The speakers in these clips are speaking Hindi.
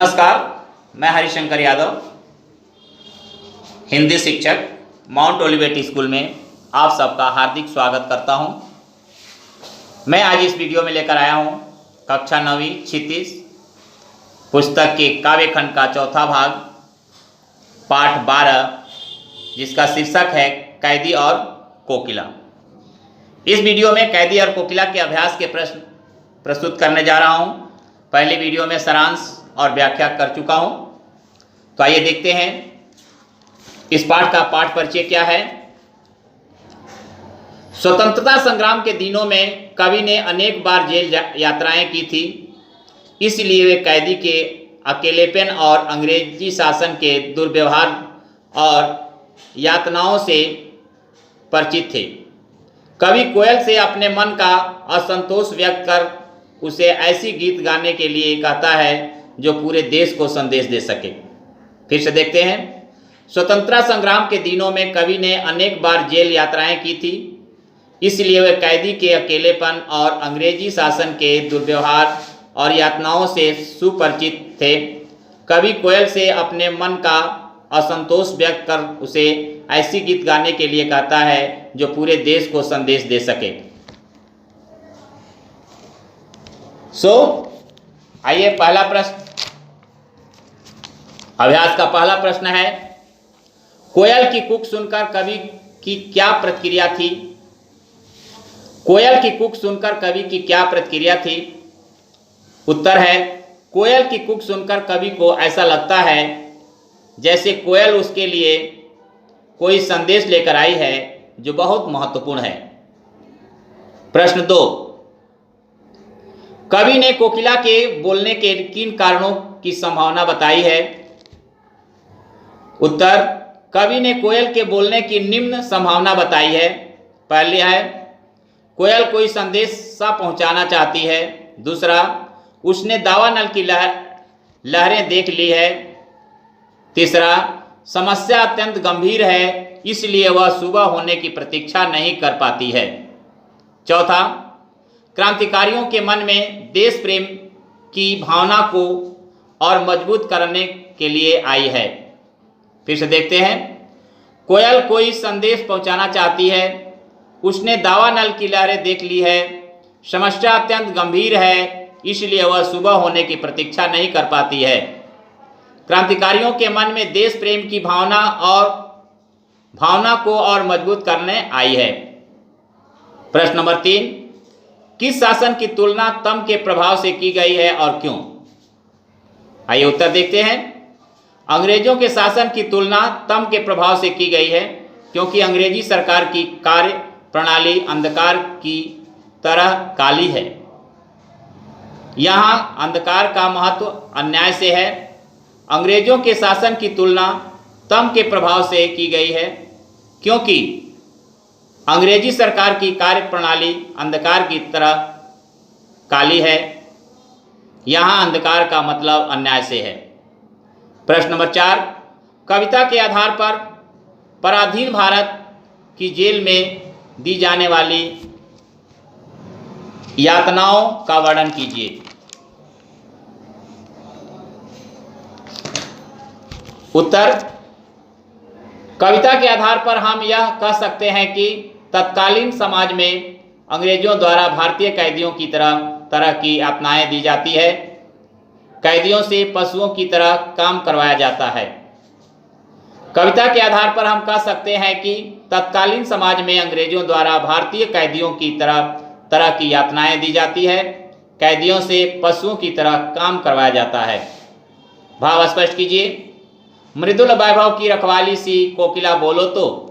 नमस्कार, मैं हरिशंकर यादव, हिंदी शिक्षक, माउंट ओलिवेट स्कूल में आप सबका हार्दिक स्वागत करता हूं। मैं आज इस वीडियो में लेकर आया हूं कक्षा 9वीं क्षितिज पुस्तक के काव्य खंड का चौथा भाग, पाठ 12, जिसका शीर्षक है कैदी और कोकिला। इस वीडियो में कैदी और कोकिला के अभ्यास के प्रश्न प्रस्तुत करने जा रहा हूं। पहले वीडियो में सारांश और व्याख्या कर चुका हूं, तो आइए देखते हैं इस पाठ का पाठ परिचय क्या है। स्वतंत्रता संग्राम के दिनों में कवि ने अनेक बार जेल यात्राएं की थी, इसलिए वे कैदी के अकेलेपन और अंग्रेजी शासन के दुर्व्यवहार और यातनाओं से परिचित थे। कवि कोयल से अपने मन का असंतोष व्यक्त कर उसे ऐसी गीत गाने के लिए कहता है जो पूरे देश को संदेश दे सके। फिर से देखते हैं। स्वतंत्रता संग्राम के दिनों में कवि ने अनेक बार जेल यात्राएं की थी, इसलिए वे कैदी के अकेलेपन और अंग्रेजी शासन के दुर्व्यवहार और यातनाओं से सुपरिचित थे। कवि कोयल से अपने मन का असंतोष व्यक्त कर उसे ऐसी गीत गाने के लिए कहता है जो पूरे देश को संदेश दे सके। आइए पहला प्रश्न, अभ्यास का पहला प्रश्न है, कोयल की कूक सुनकर कवि की क्या प्रतिक्रिया थी? कोयल की कूक सुनकर कवि की क्या प्रतिक्रिया थी? उत्तर है, कोयल की कूक सुनकर कवि को ऐसा लगता है जैसे कोयल उसके लिए कोई संदेश लेकर आई है जो बहुत महत्वपूर्ण है। प्रश्न 2, कवि ने कोकिला के बोलने के किन कारणों की संभावना बताई है? उत्तर, कवि ने कोयल के बोलने की निम्न संभावना बताई है। पहली है, कोयल कोई संदेश सा पहुंचाना चाहती है। दूसरा, उसने दावा नल की लहरें देख ली है। तीसरा, समस्या अत्यंत गंभीर है, इसलिए वह सुबह होने की प्रतीक्षा नहीं कर पाती है। चौथा, क्रांतिकारियों के मन में देश प्रेम की भावना को और मजबूत करने के लिए आई है। फिर से देखते हैं। कोयल कोई संदेश पहुंचाना चाहती है, उसने दावा नल की लहरें देख ली है, समस्या अत्यंत गंभीर है, इसलिए वह सुबह होने की प्रतीक्षा नहीं कर पाती है। क्रांतिकारियों के मन में देश प्रेम की भावना को और मजबूत करने आई है। प्रश्न नंबर 3, किस शासन की तुलना तम के प्रभाव से की गई है और क्यों? आइए उत्तर देखते हैं। अंग्रेजों के शासन की तुलना तम के प्रभाव से की गई है, क्योंकि अंग्रेजी सरकार की कार्य प्रणाली अंधकार की तरह काली है। यहाँ अंधकार का महत्व अन्याय से है। अंग्रेजों के शासन की तुलना तम के प्रभाव से की गई है, क्योंकि अंग्रेजी सरकार की कार्य प्रणाली अंधकार की तरह काली है। यहाँ अंधकार का मतलब अन्याय से है। प्रश्न नंबर 4, कविता के आधार पर पराधीन भारत की जेल में दी जाने वाली यातनाओं का वर्णन कीजिए। उत्तर, कविता के आधार पर हम यह कह सकते हैं कि तत्कालीन समाज में अंग्रेजों द्वारा भारतीय कैदियों की तरह की यातनाएं दी जाती है। कैदियों से पशुओं की तरह काम करवाया जाता है। कविता के आधार पर हम कह सकते हैं कि तत्कालीन समाज में अंग्रेजों द्वारा भारतीय कैदियों की तरह की यातनाएं दी जाती है। कैदियों से पशुओं की तरह काम करवाया जाता है। भाव स्पष्ट कीजिए। मृदुल वैभव की रखवाली सी कोकिला बोलो तो।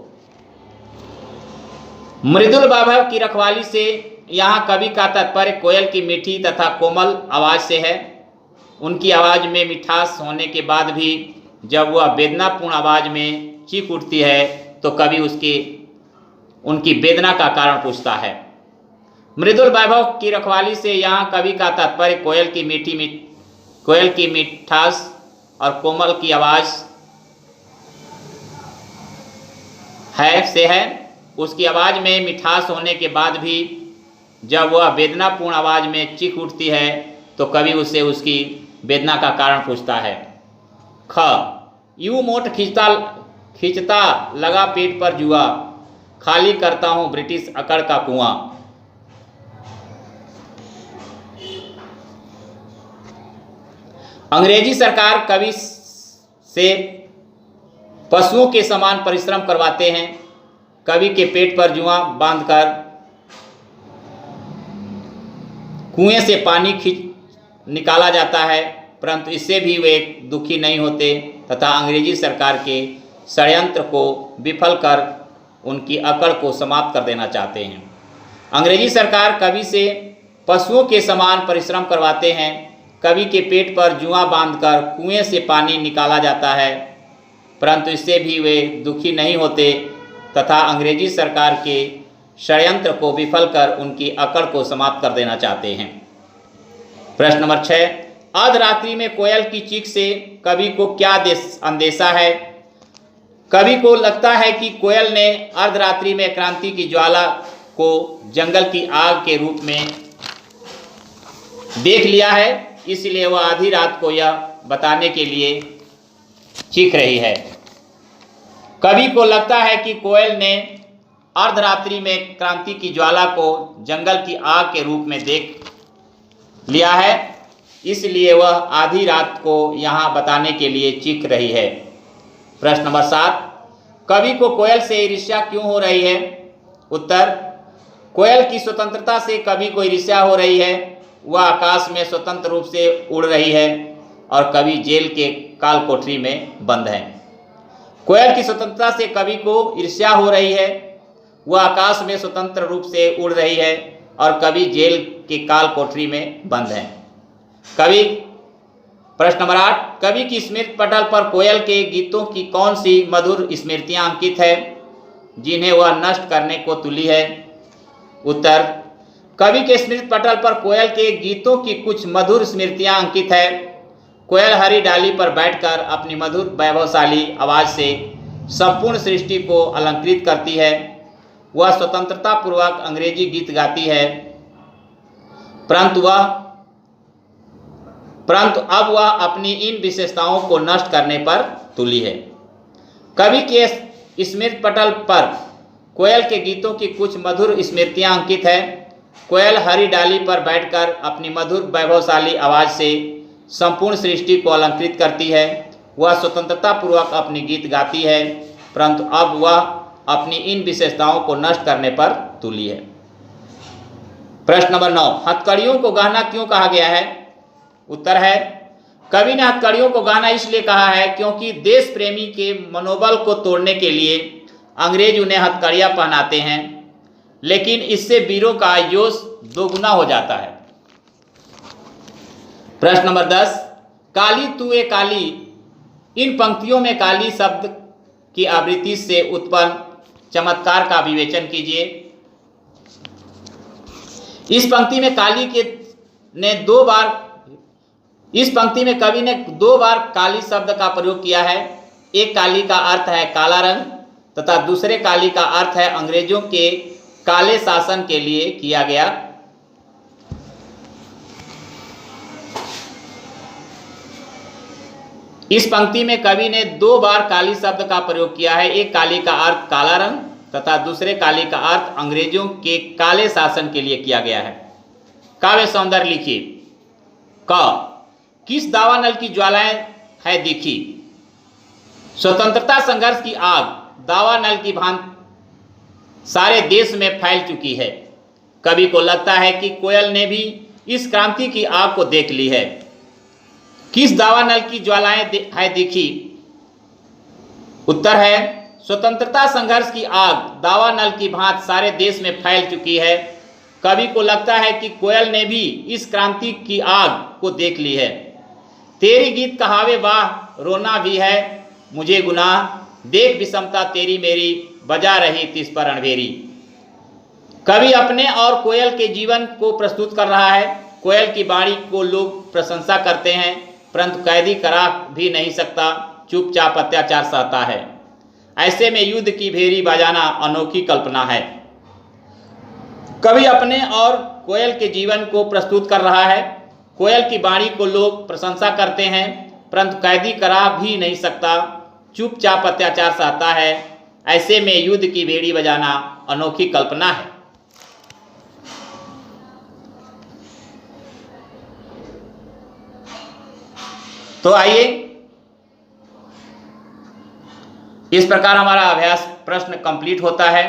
मृदुल वैभव की रखवाली से यहाँ कवि का तात्पर्य कोयल की मीठी तथा कोमल आवाज़ से है। उनकी आवाज़ में मिठास होने के बाद भी जब वह वेदनापूर्ण आवाज़ में चीख उठती है तो कवि उनकी वेदना का कारण पूछता है। मृदुल वैभव की रखवाली से यहाँ कवि का तात्पर्य कोयल की मिठास और कोमल की आवाज़ है। उसकी आवाज़ में मिठास होने के बाद भी जब वह वेदनापूर्ण आवाज़ में चीख उठती है तो कवि उसे उसकी वेदना का कारण पूछता है। ख, यूं मोट खींचता लगा पेट पर जुआ, खाली करता हूं ब्रिटिश अकड़ का कुआं। अंग्रेजी सरकार कवि से पशुओं के समान परिश्रम करवाते हैं। कवि के पेट पर जुआ बांधकर कुएं से पानी खींच निकाला जाता है, परंतु इससे भी वे दुखी नहीं होते तथा अंग्रेजी सरकार के षड्यंत्र को विफल कर उनकी अकड़ को समाप्त कर देना चाहते हैं। अंग्रेजी सरकार कवि से पशुओं के समान परिश्रम करवाते हैं। कवि के पेट पर जुआ बांधकर कुएं से पानी निकाला जाता है, परंतु इससे भी वे दुखी नहीं होते तथा अंग्रेजी सरकार के षड्यंत्र को विफल कर उनकी अकड़ को समाप्त कर देना चाहते हैं। प्रश्न नंबर 6, अर्धरात्रि में कोयल की चीख से कवि को क्या अंदेशा है? कवि को लगता है कि कोयल ने अर्धरात्रि में क्रांति की ज्वाला को जंगल की आग के रूप में देख लिया है, इसलिए वह आधी रात को यह बताने के लिए चीख रही है। कवि को लगता है कि कोयल ने अर्धरात्रि में क्रांति की ज्वाला को जंगल की आग के रूप में देख लिया है, इसलिए वह आधी रात को यहाँ बताने के लिए चीख रही है। प्रश्न नंबर 7, कवि को कोयल से ईर्ष्या क्यों हो रही है? उत्तर, कोयल की स्वतंत्रता से कवि को ईर्ष्या हो रही है। वह आकाश में स्वतंत्र रूप से उड़ रही है और कवि जेल के काल कोठरी में बंद है। कोयल की स्वतंत्रता से कवि को ईर्ष्या हो रही है। वह आकाश में स्वतंत्र रूप से उड़ रही है और कवि जेल के काल कोठरी में बंद है। कवि प्रश्न नंबर 8, कवि की स्मृति पटल पर कोयल के गीतों की कौन सी मधुर स्मृतियां अंकित है जिन्हें वह नष्ट करने को तुली है? उत्तर, कवि के स्मृति पटल पर कोयल के गीतों की कुछ मधुर स्मृतियां अंकित है। कोयल हरी डाली पर बैठकर अपनी मधुर वैभवशाली आवाज से संपूर्ण सृष्टि को अलंकृत करती है। वह स्वतंत्रता पूर्वक अंग्रेजी गीत गाती है, परंतु अब वह अपनी इन विशेषताओं को नष्ट करने पर तुली है। कवि के स्मृति पटल पर कोयल के गीतों की कुछ मधुर स्मृतियां अंकित है। कोयल हरी डाली पर बैठकर अपनी मधुर वैभवशाली आवाज से संपूर्ण सृष्टि को अलंकृत करती है। वह स्वतंत्रता पूर्वक अपनी गीत गाती है, परंतु अब वह अपनी इन विशेषताओं को नष्ट करने पर तुली है। प्रश्न नंबर 9, हथकड़ियों को गहना क्यों कहा गया है? उत्तर है, कवि ने हथकड़ियों को गहना इसलिए कहा है क्योंकि देश प्रेमी के मनोबल को तोड़ने के लिए अंग्रेज उन्हें हथकड़ियां पहनाते हैं, लेकिन इससे वीरों का जोश दोगुना हो जाता है। प्रश्न नंबर 10, काली तू ए काली, इन पंक्तियों में काली शब्द की आवृत्ति से उत्पन्न चमत्कार का विवेचन कीजिए। इस पंक्ति में कवि ने दो बार काली शब्द का प्रयोग किया है। एक काली का अर्थ है काला रंग तथा दूसरे काली का अर्थ है अंग्रेजों के काले शासन के लिए किया गया। इस पंक्ति में कवि ने दो बार काली शब्द का प्रयोग किया है। एक काली का अर्थ काला रंग तथा दूसरे काली का अर्थ अंग्रेजों के काले शासन के लिए किया गया है। काव्य सौंदर्य लिखिए। क, किस दावानल की ज्वालाएं है दिखी? स्वतंत्रता संघर्ष की आग दावानल की भांति सारे देश में फैल चुकी है। कवि को लगता है कि कोयल ने भी इस क्रांति की आग को देख ली है। किस दावानल की ज्वालाएं है दिखी? उत्तर है, स्वतंत्रता संघर्ष की आग दावानल की भांति सारे देश में फैल चुकी है। कवि को लगता है कि कोयल ने भी इस क्रांति की आग को देख ली है। तेरी गीत कहावे वाह रोना भी है मुझे गुनाह, देख विषमता तेरी मेरी बजा रही तिस पर अणबेरी। कवि अपने और कोयल के जीवन को प्रस्तुत कर रहा है। कोयल की वाणी को लोग प्रशंसा करते हैं, परंतु कैदी करा भी नहीं सकता, चुपचाप अत्याचार सहता है। ऐसे में युद्ध की भेरी बजाना अनोखी कल्पना है। कवि अपने और कोयल के जीवन को प्रस्तुत कर रहा है। कोयल की वाणी को लोग प्रशंसा करते हैं, परंतु कैदी करा भी नहीं सकता, चुपचाप अत्याचार सहता है। ऐसे में युद्ध की बेड़ी बजाना अनोखी कल्पना है। तो आइए, इस प्रकार हमारा अभ्यास प्रश्न कंप्लीट होता है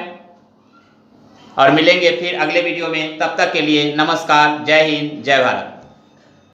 और मिलेंगे फिर अगले वीडियो में। तब तक के लिए नमस्कार, जय हिंद, जय भारत।